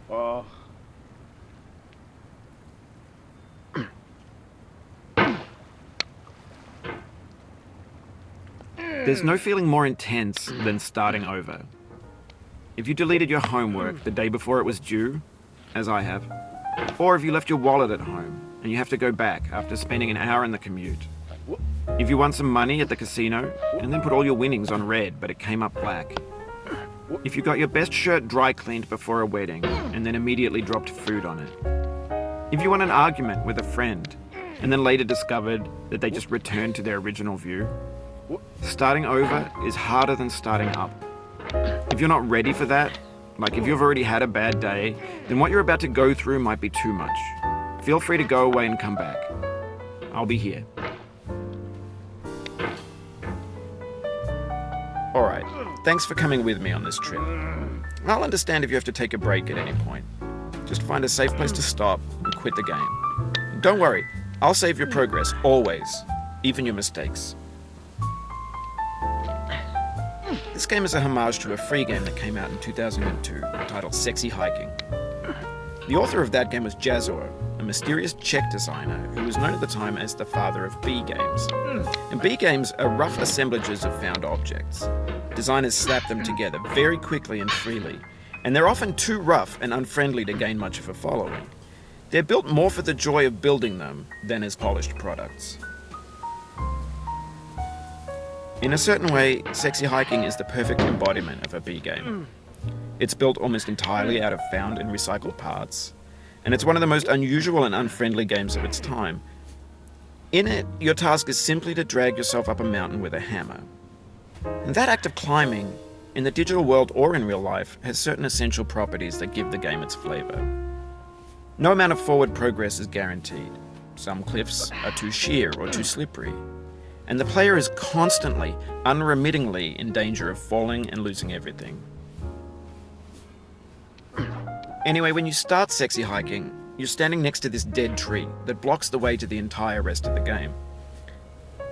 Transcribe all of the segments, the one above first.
Oh. There's no feeling more intense than starting over. If you deleted your homework the day before it was due, as I have, or if you left your wallet at home and you have to go back after spending an hour in the commute. If you won some money at the casino and then put all your winnings on red but it came up black. If you got your best shirt dry cleaned before a wedding and then immediately dropped food on it. If you won an argument with a friend and then later discovered that they just returned to their original view. Starting over is harder than starting up. If you're not ready for that, like if you've already had a bad day, then what you're about to go through might be too much. Feel free to go away and come back. I'll be here. Alright, thanks for coming with me on this trip. I'll understand if you have to take a break at any point. Just find a safe place to stop and quit the game. Don't worry, I'll save your progress, always, even your mistakes. This game is a homage to a free game that came out in 2002 titled Sexy Hiking. The author of that game was Jazzuo, a mysterious Czech designer who was known at the time as the father of B games. And B games are rough assemblages of found objects. Designers slap them together very quickly and freely, and they're often too rough and unfriendly to gain much of a following. They're built more for the joy of building them than as polished products. In a certain way, Sexy Hiking is the perfect embodiment of a B game. It's built almost entirely out of found and recycled parts, and it's one of the most unusual and unfriendly games of its time. In it, your task is simply to drag yourself up a mountain with a hammer. And that act of climbing, in the digital world or in real life, has certain essential properties that give the game its flavor. No amount of forward progress is guaranteed. Some cliffs are too sheer or too slippery. And the player is constantly, unremittingly in danger of falling and losing everything. Anyway, when you start Sexy Hiking, you're standing next to this dead tree that blocks the way to the entire rest of the game.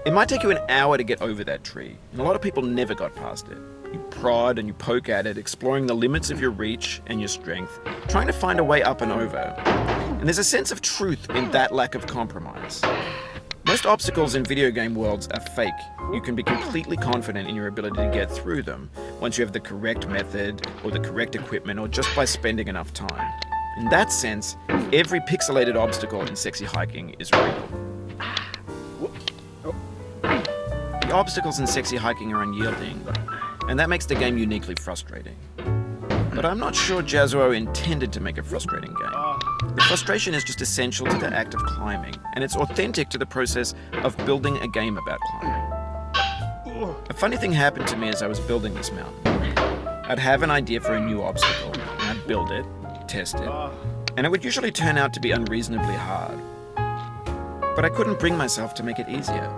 It might take you an hour to get over that tree, and a lot of people never got past it. You prod and you poke at it, exploring the limits of your reach and your strength, trying to find a way up and over. And there's a sense of truth in that lack of compromise. Most obstacles in video game worlds are fake. You can be completely confident in your ability to get through them once you have the correct method or the correct equipment or just by spending enough time. In that sense, every pixelated obstacle in Sexy Hiking is real. The obstacles in Sexy Hiking are unyielding, and that makes the game uniquely frustrating. But I'm not sure Jazzuo intended to make a frustrating game. The frustration is just essential to the act of climbing, and it's authentic to the process of building a game about climbing. A funny thing happened to me as I was building this mountain. I'd have an idea for a new obstacle, and I'd build it, test it, and it would usually turn out to be unreasonably hard. But I couldn't bring myself to make it easier.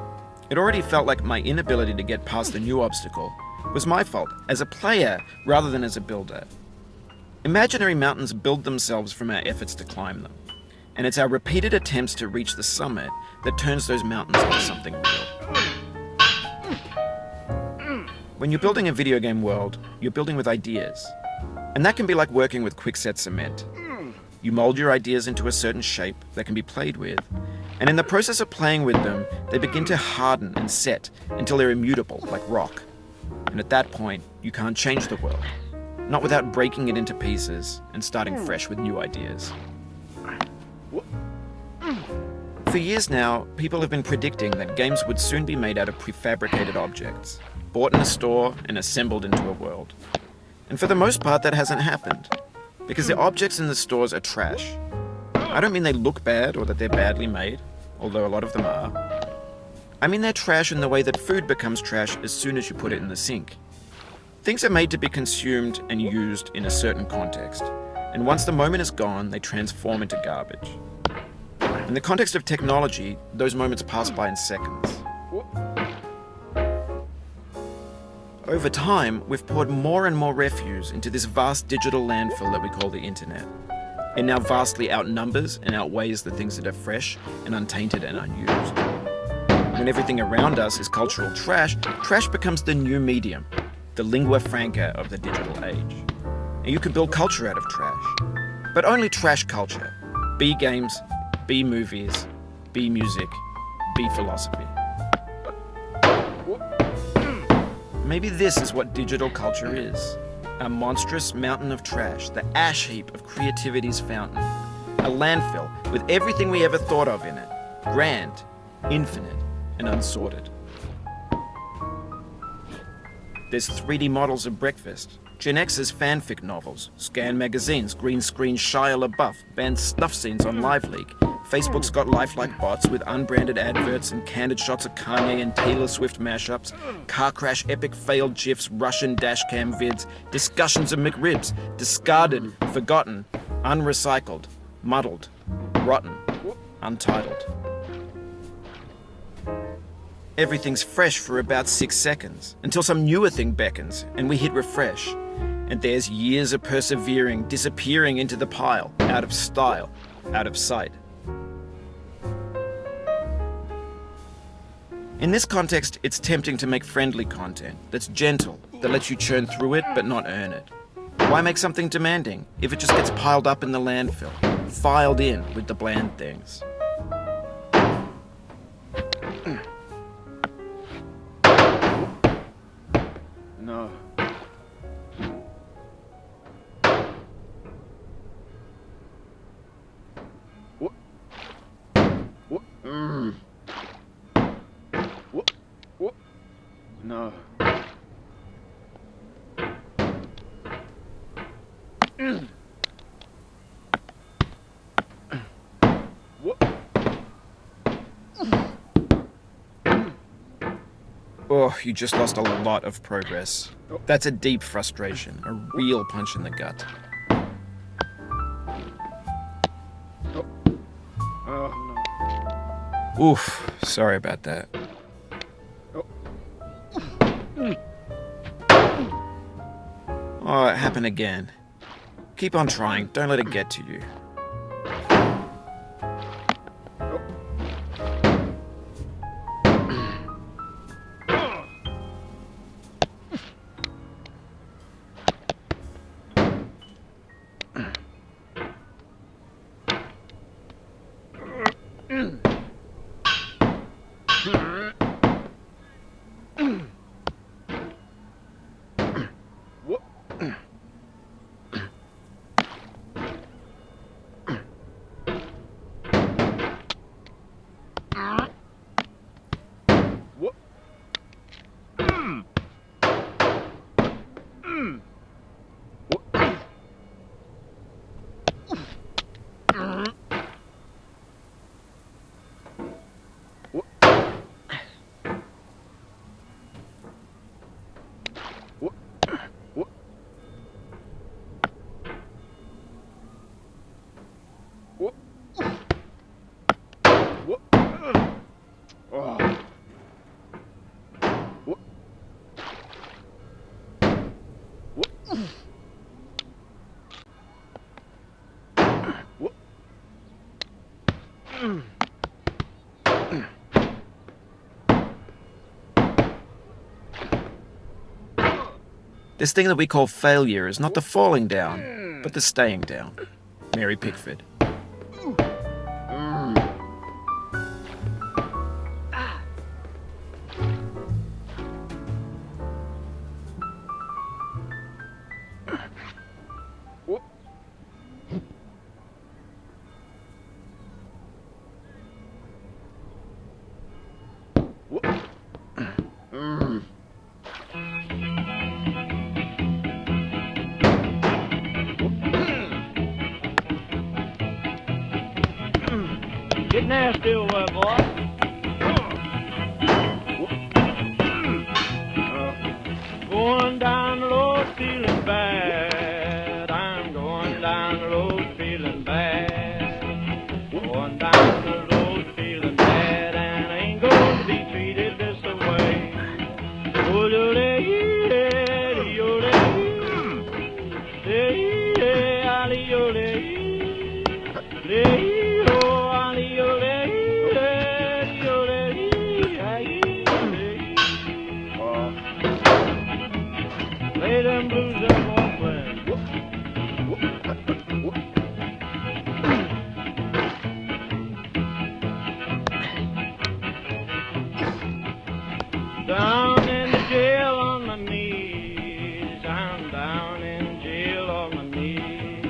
It already felt like my inability to get past the new obstacle was my fault, as a player rather than as a builder. Imaginary mountains build themselves from our efforts to climb them, and it's our repeated attempts to reach the summit that turns those mountains into something real. When you're building a video game world, you're building with ideas, and that can be like working with quickset cement. You mold your ideas into a certain shape that can be played with, and in the process of playing with them, they begin to harden and set until they're immutable, like rock. And at that point, you can't change the world. Not without breaking it into pieces and starting fresh with new ideas. For years now, people have been predicting that games would soon be made out of prefabricated objects, bought in a store and assembled into a world. And for the most part, that hasn't happened, because the objects in the stores are trash. I don't mean they look bad or that they're badly made, although a lot of them are. I mean they're trash in the way that food becomes trash as soon as you put it in the sink. Things are made to be consumed and used in a certain context, and once the moment is gone, they transform into garbage. In the context of technology, those moments pass by in seconds. Over time, we've poured more and more refuse into this vast digital landfill that we call the internet. It now vastly outnumbers and outweighs the things that are fresh and untainted and unused. When everything around us is cultural trash, trash becomes the new medium. the lingua franca of the digital age. And you can build culture out of trash. But only trash culture. B games, B movies, B music, B philosophy. Maybe this is what digital culture is. A monstrous mountain of trash, the ash heap of creativity's fountain. A landfill with everything we ever thought of in it. Grand, infinite, and unsorted. There's 3D models of breakfast, Gen X's fanfic novels, scan magazines, green screen Shia LaBeouf, banned snuff scenes on LiveLeak. Facebook's got lifelike bots with unbranded adverts and candid shots of Kanye and Taylor Swift mashups, car crash epic failed GIFs, Russian dashcam vids, discussions of McRibs, discarded, forgotten, unrecycled, muddled, rotten, untitled. Everything's fresh for about 6 seconds, until some newer thing beckons, and we hit refresh. And there's years of persevering, disappearing into the pile, out of style, out of sight. In this context, it's tempting to make friendly content that's gentle, that lets you churn through it but not earn it. Why make something demanding if it just gets piled up in the landfill, filed in with the bland things? No. What? What? What? What? No. What? Oh, you just lost a lot of progress. That's a deep frustration, a real punch in the gut. Oh, no. Oof, sorry about that. Oh, it happened again. Keep on trying, don't let it get to you. This thing that we call failure is not the falling down, but the staying down. Mary Pickford. Get nasty over there, boy. Going down the road feeling bad. I'm going down the road feeling bad. Going down the road feeling bad, and I ain't going to be treated this way. Oh, Play them blues that won't play. Down in the jail on my knees. I'm down in jail on my knees.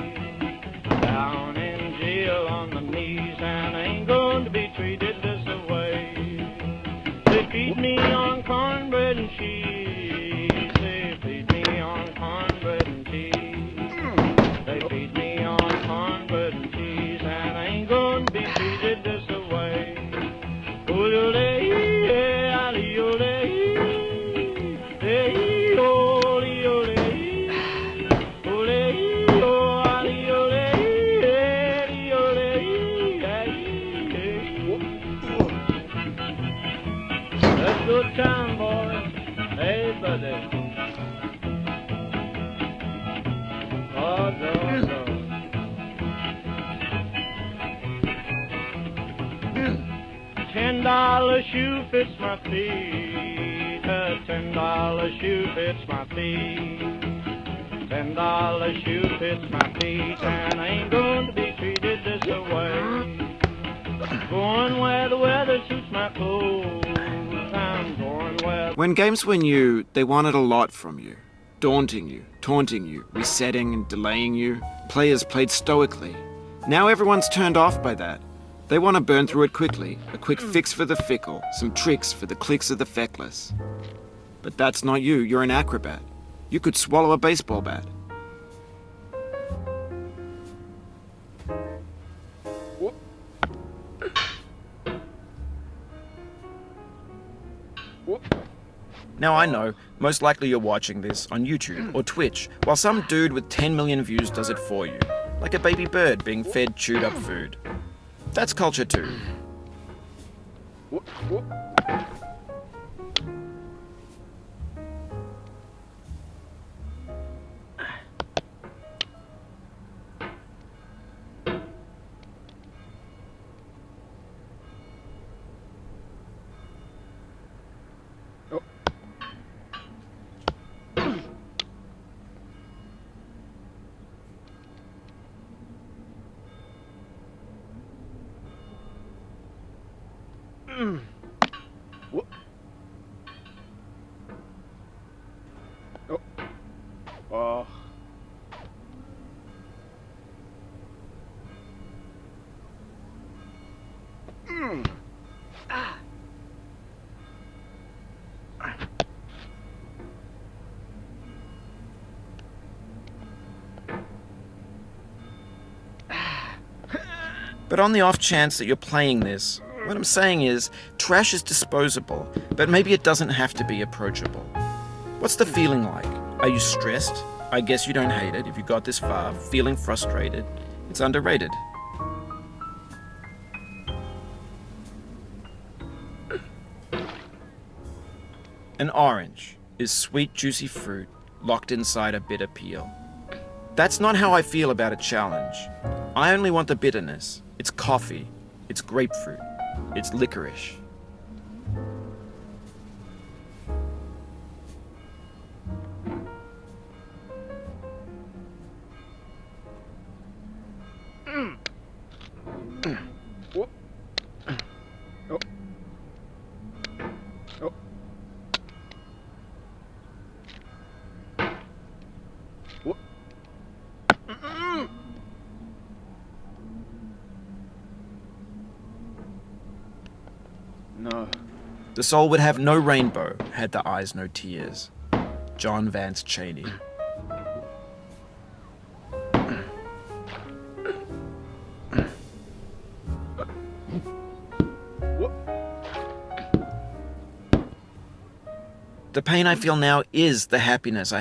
Down in jail on my knees, and I ain't going to be treated this way. They feed me on cornbread and cheese. They feed me on cornbread and cheese. They feed me on cornbread and cheese, and I ain't going to be treated this way. That's good time, boys. Hey, buddy. Oh, no. $10 shoe fits my feet. A $10 shoe fits my feet. $10 shoe fits my feet, and I ain't going to be treated this way. Going where the weather suits my clothes. I'm going where. When games were new, they wanted a lot from you. Daunting you, taunting you, resetting and delaying you. Players played stoically. Now everyone's turned off by that. They want to burn through it quickly, a quick fix for the fickle, some tricks for the clicks of the feckless. But that's not you, you're an acrobat. You could swallow a baseball bat. Now I know, most likely you're watching this on YouTube or Twitch, while some dude with 10 million views does it for you, like a baby bird being fed chewed up food. That's culture too. But on the off chance that you're playing this, what I'm saying is, trash is disposable, but maybe it doesn't have to be approachable. What's the feeling like? Are you stressed? I guess you don't hate it if you got this far. Feeling frustrated? It's underrated. An orange is sweet, juicy fruit locked inside a bitter peel. That's not how I feel about a challenge. I only want the bitterness. It's coffee. It's grapefruit. It's licorice. No. The soul would have no rainbow had the eyes no tears. John Vance Cheney. The pain I feel now is the happiness I